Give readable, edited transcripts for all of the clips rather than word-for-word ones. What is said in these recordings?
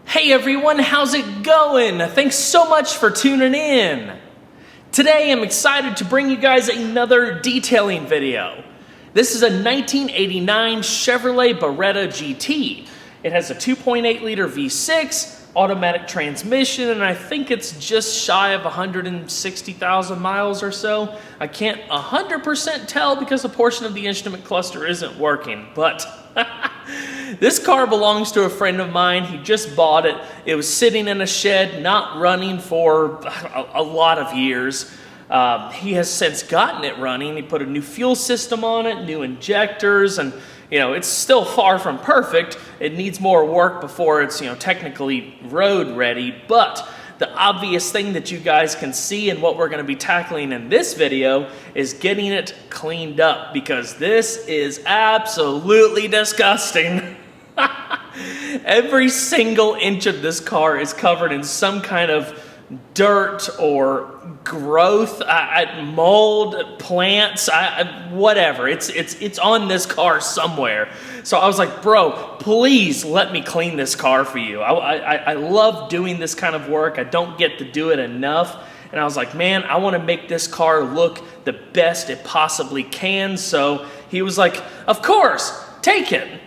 Hey everyone, how's it going? Thanks so much for tuning in. Today I'm excited to bring you guys another detailing video. This is a 1989 Chevrolet Beretta GT. It has a 2.8 liter V6, automatic transmission, and I think it's just shy of 160,000 miles or so. I can't 100% tell because a portion of the instrument cluster isn't working, but this car belongs to a friend of mine. He just bought it. It was sitting in a shed, not running for a lot of years. He has since gotten it running. He put a new fuel system on it, new injectors, and it's still far from perfect. It needs more work before it's technically road ready, but the obvious thing that you guys can see and what we're going to be tackling in this video is getting it cleaned up, because this is absolutely disgusting. Every single inch of this car is covered in some kind of dirt or growth, mold, plants, whatever. It's on this car somewhere. So I was like, bro, please let me clean this car for you. I love doing this kind of work. I don't get to do it enough. And I was like, man, I want to make this car look the best it possibly can. So he was like, of course, take it.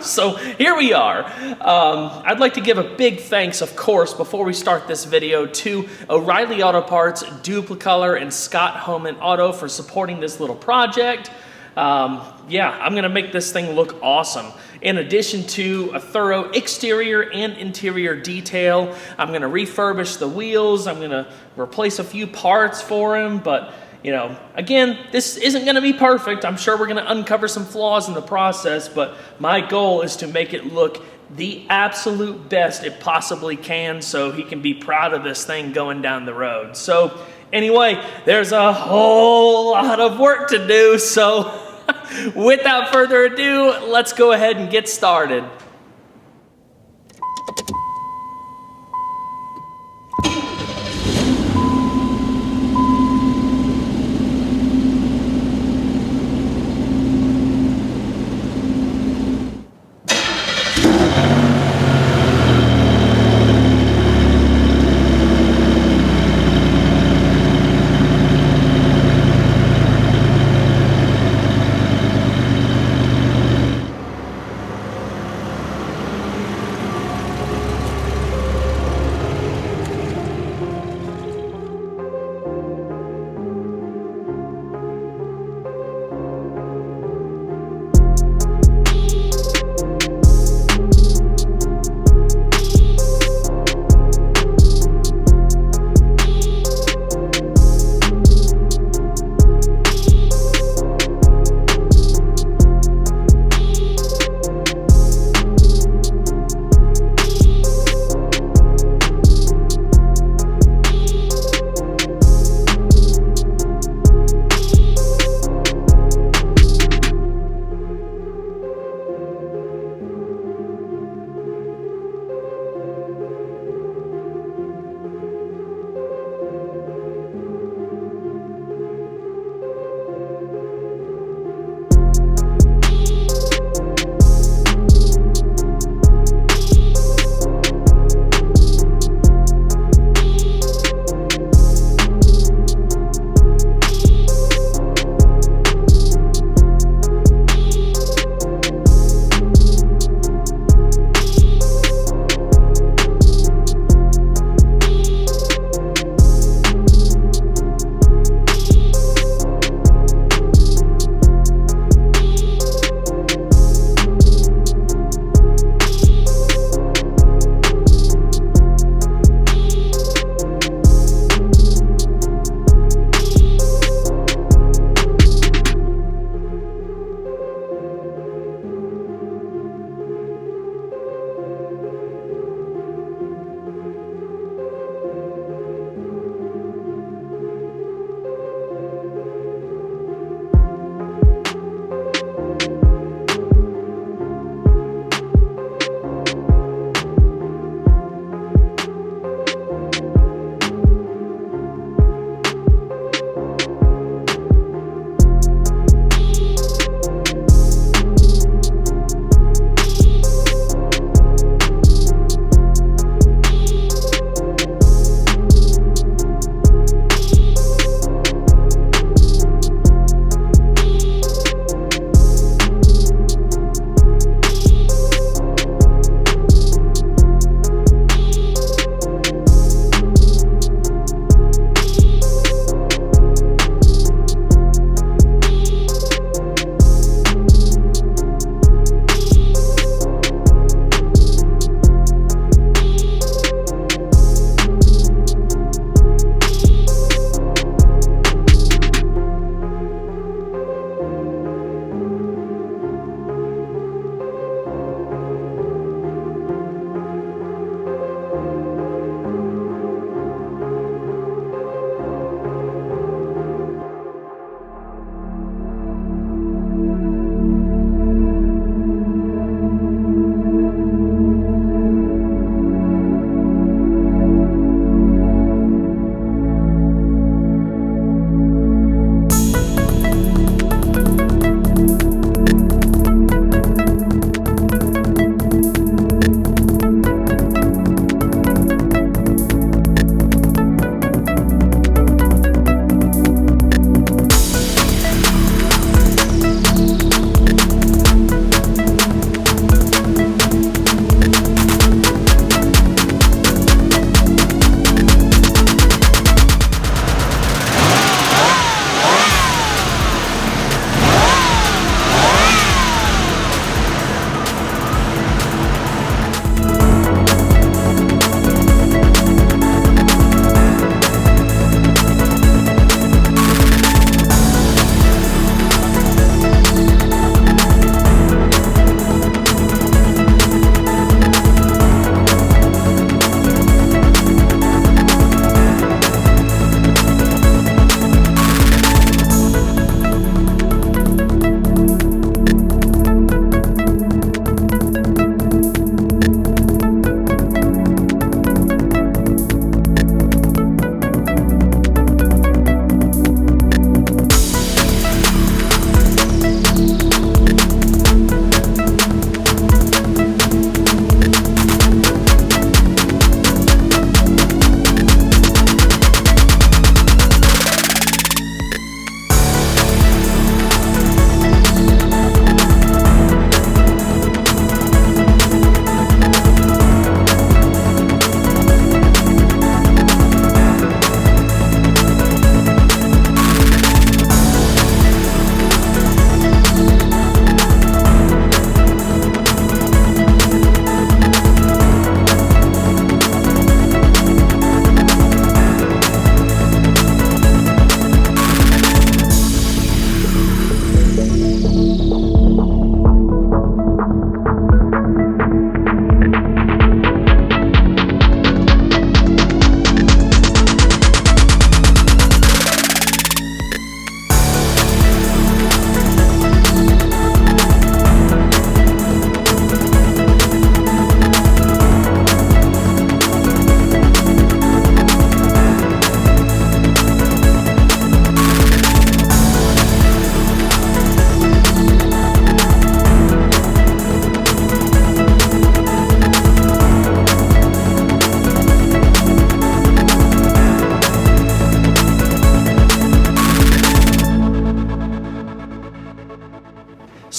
So here we are. I'd like to give a big thanks, of course, before we start this video, to O'Reilly Auto Parts, Duplicolor, and Scott Home and Auto for supporting this little project. Yeah, I'm going to make this thing look awesome. In addition to a thorough exterior and interior detail, I'm going to refurbish the wheels. I'm going to replace a few parts for him, but again, this isn't going to be perfect. I'm sure we're going to uncover some flaws in the process, but my goal is to make it look the absolute best it possibly can so he can be proud of this thing going down the road. So anyway, there's a whole lot of work to do, so without further ado, let's go ahead and get started.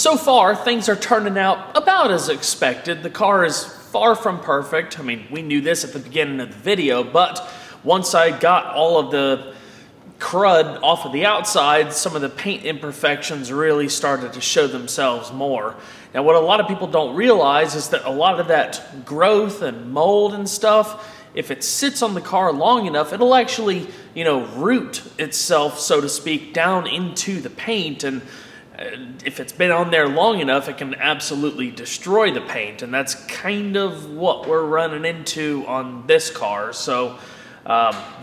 So far, things are turning out about as expected. The car is far from perfect. I mean, we knew this at the beginning of the video, but once I got all of the crud off of the outside, some of the paint imperfections really started to show themselves more. Now, what a lot of people don't realize is that a lot of that growth and mold and stuff, if it sits on the car long enough, it'll actually, root itself, so to speak, down into the paint. And if it's been on there long enough, it can absolutely destroy the paint. And that's kind of what we're running into on this car. So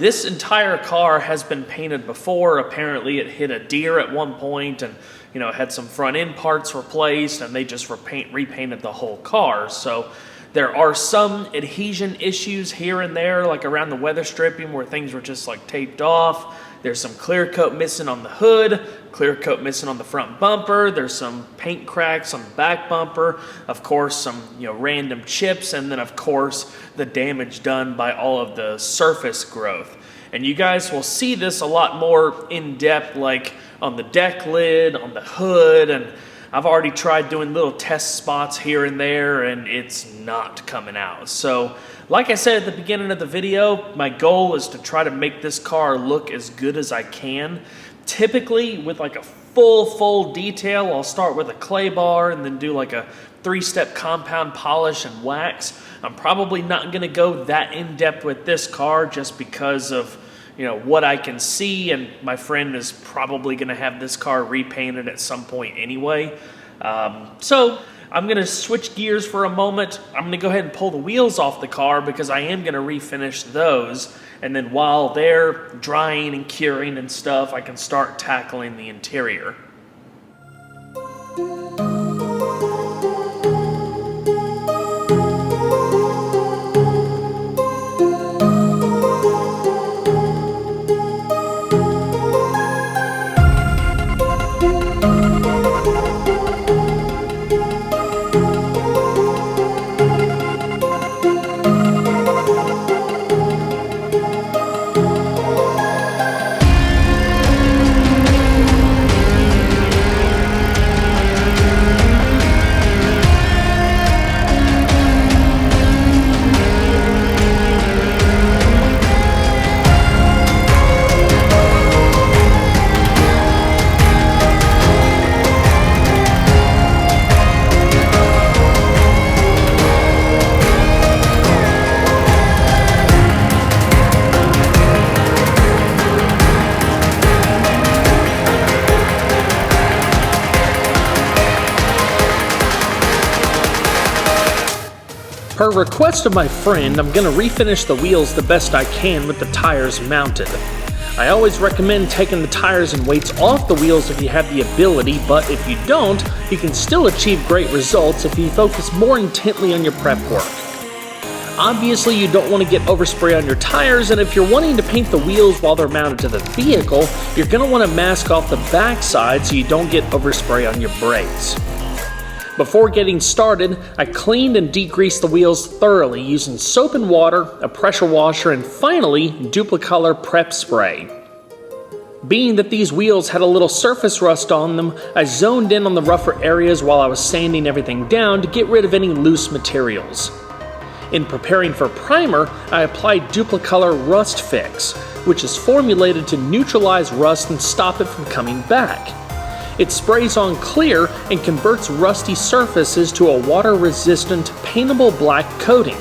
this entire car has been painted before. Apparently it hit a deer at one point and had some front end parts replaced, and they just repainted the whole car. So there are some adhesion issues here and there, like around the weather stripping where things were just like taped off. There's some clear coat missing on the hood, clear coat missing on the front bumper. There's some paint cracks on the back bumper. Of course, some random chips, and then of course the damage done by all of the surface growth. And you guys will see this a lot more in depth, like on the deck lid, on the hood, and I've already tried doing little test spots here and there, and it's not coming out. So, like I said at the beginning of the video, my goal is to try to make this car look as good as I can. Typically, with like a full detail, I'll start with a clay bar and then do like a 3-step compound polish and wax. I'm probably not going to go that in-depth with this car just because of what I can see, and my friend is probably going to have this car repainted at some point anyway. So I'm going to switch gears for a moment. I'm going to go ahead and pull the wheels off the car because I am going to refinish those. And then while they're drying and curing and stuff, I can start tackling the interior. Per request of my friend, I'm going to refinish the wheels the best I can with the tires mounted. I always recommend taking the tires and weights off the wheels if you have the ability, but if you don't, you can still achieve great results if you focus more intently on your prep work. Obviously, you don't want to get overspray on your tires, and if you're wanting to paint the wheels while they're mounted to the vehicle, you're going to want to mask off the backside so you don't get overspray on your brakes. Before getting started, I cleaned and degreased the wheels thoroughly using soap and water, a pressure washer, and finally, Duplicolor prep spray. Being that these wheels had a little surface rust on them, I zoned in on the rougher areas while I was sanding everything down to get rid of any loose materials. In preparing for primer, I applied Duplicolor Rust Fix, which is formulated to neutralize rust and stop it from coming back. It sprays on clear and converts rusty surfaces to a water-resistant, paintable black coating.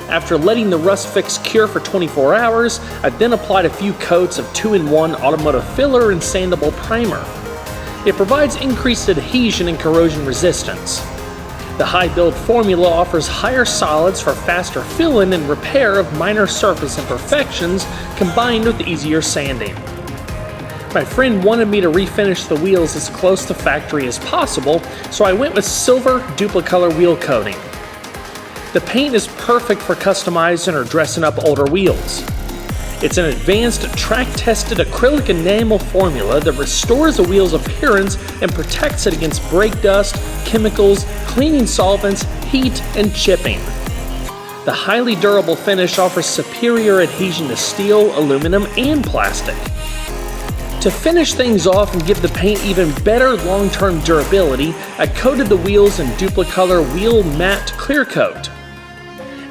After letting the rust fix cure for 24 hours, I then applied a few coats of 2-in-1 automotive filler and sandable primer. It provides increased adhesion and corrosion resistance. The high build formula offers higher solids for faster fill-in and repair of minor surface imperfections combined with easier sanding. My friend wanted me to refinish the wheels as close to factory as possible, so I went with silver Duplicolor wheel coating. The paint is perfect for customizing or dressing up older wheels. It's an advanced track-tested acrylic enamel formula that restores a wheel's appearance and protects it against brake dust, chemicals, cleaning solvents, heat, and chipping. The highly durable finish offers superior adhesion to steel, aluminum, and plastic. To finish things off and give the paint even better long-term durability, I coated the wheels in Duplicolor Wheel Matte Clear Coat.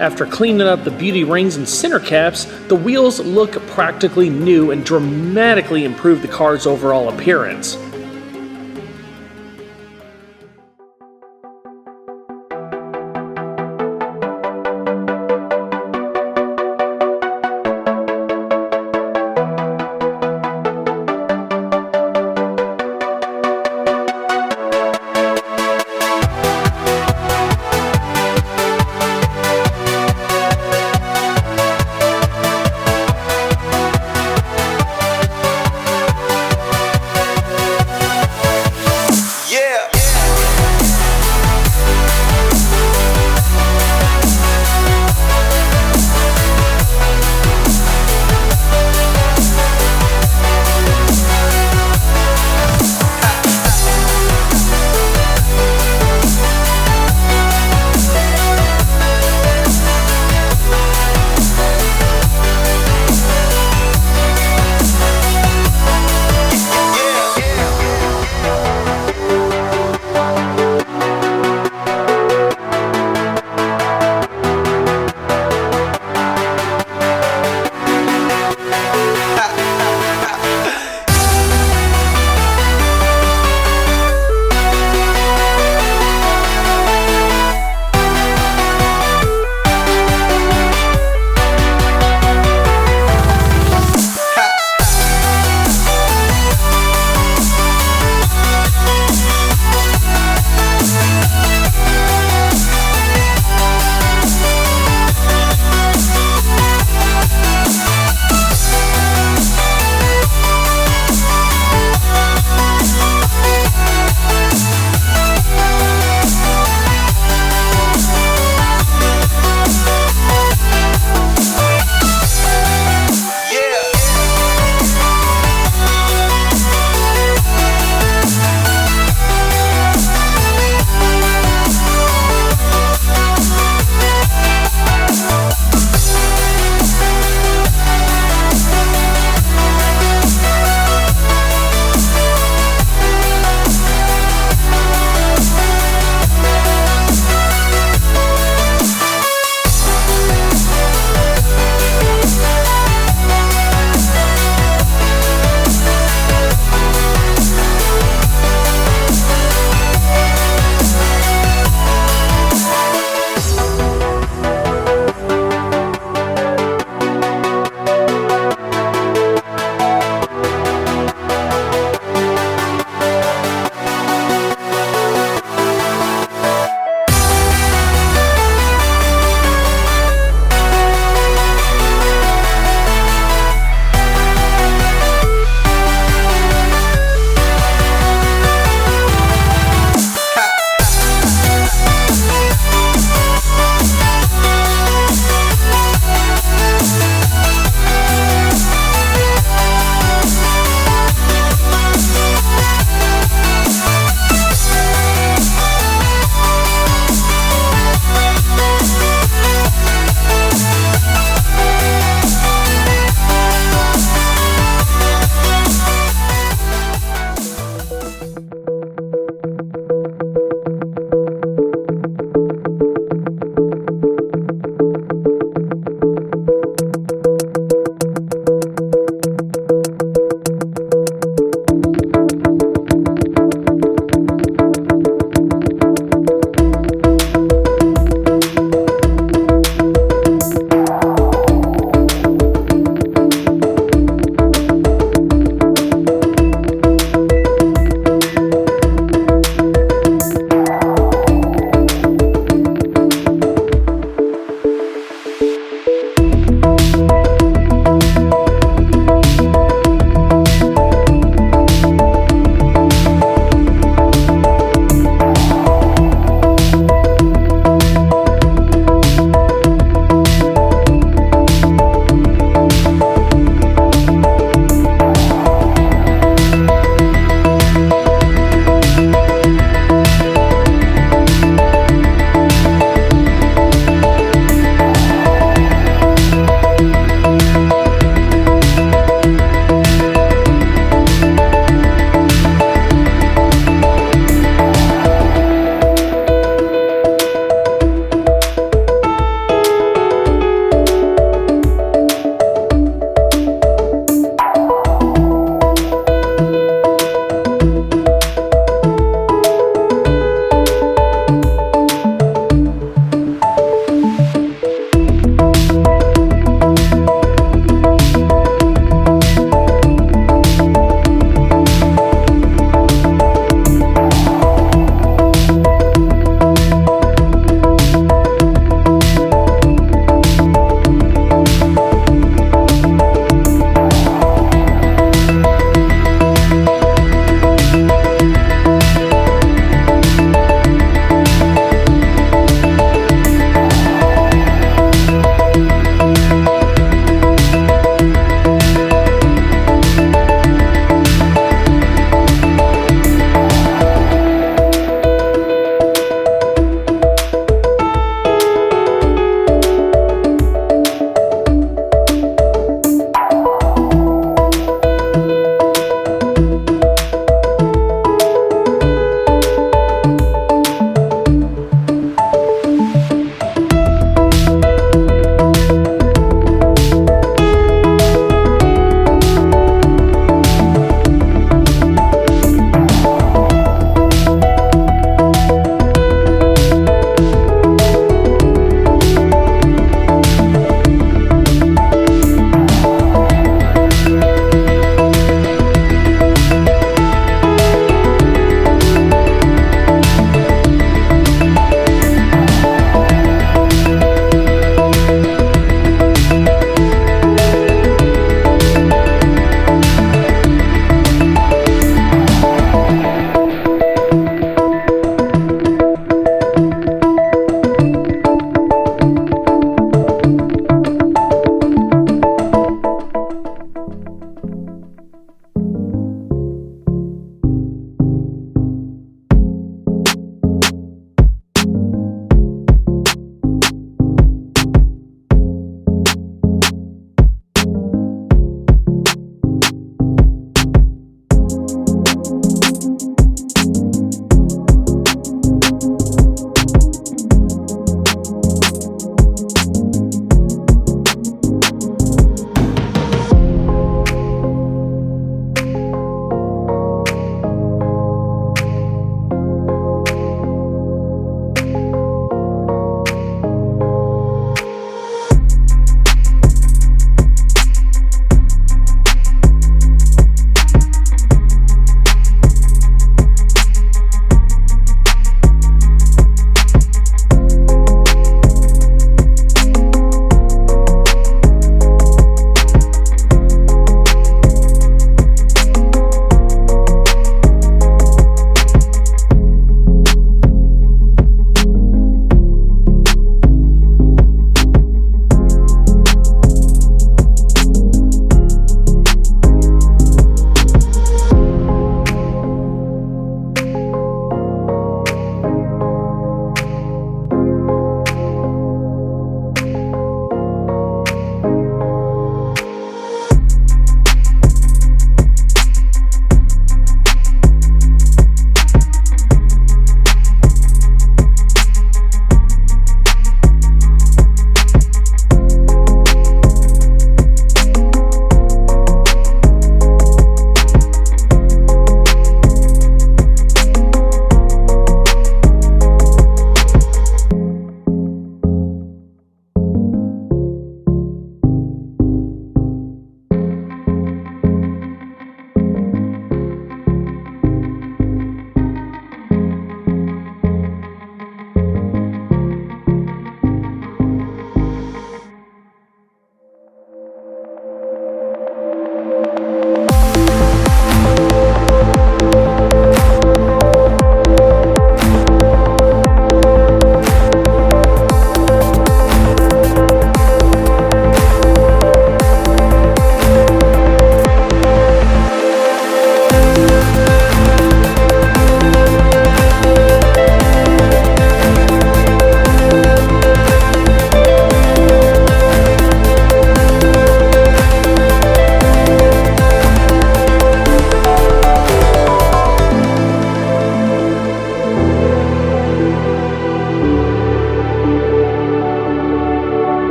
After cleaning up the beauty rings and center caps, the wheels look practically new and dramatically improve the car's overall appearance.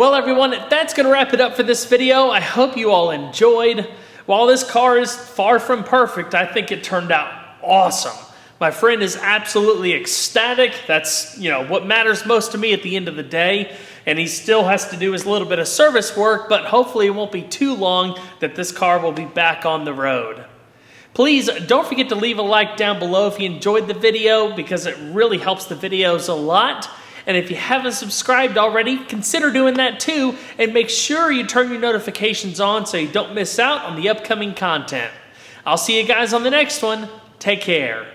Well, everyone, that's going to wrap it up for this video. I hope you all enjoyed. While this car is far from perfect, I think it turned out awesome. My friend is absolutely ecstatic. That's, what matters most to me at the end of the day. And he still has to do his little bit of service work, but hopefully it won't be too long that this car will be back on the road. Please don't forget to leave a like down below if you enjoyed the video, because it really helps the videos a lot. And if you haven't subscribed already, consider doing that too, and make sure you turn your notifications on so you don't miss out on the upcoming content. I'll see you guys on the next one. Take care.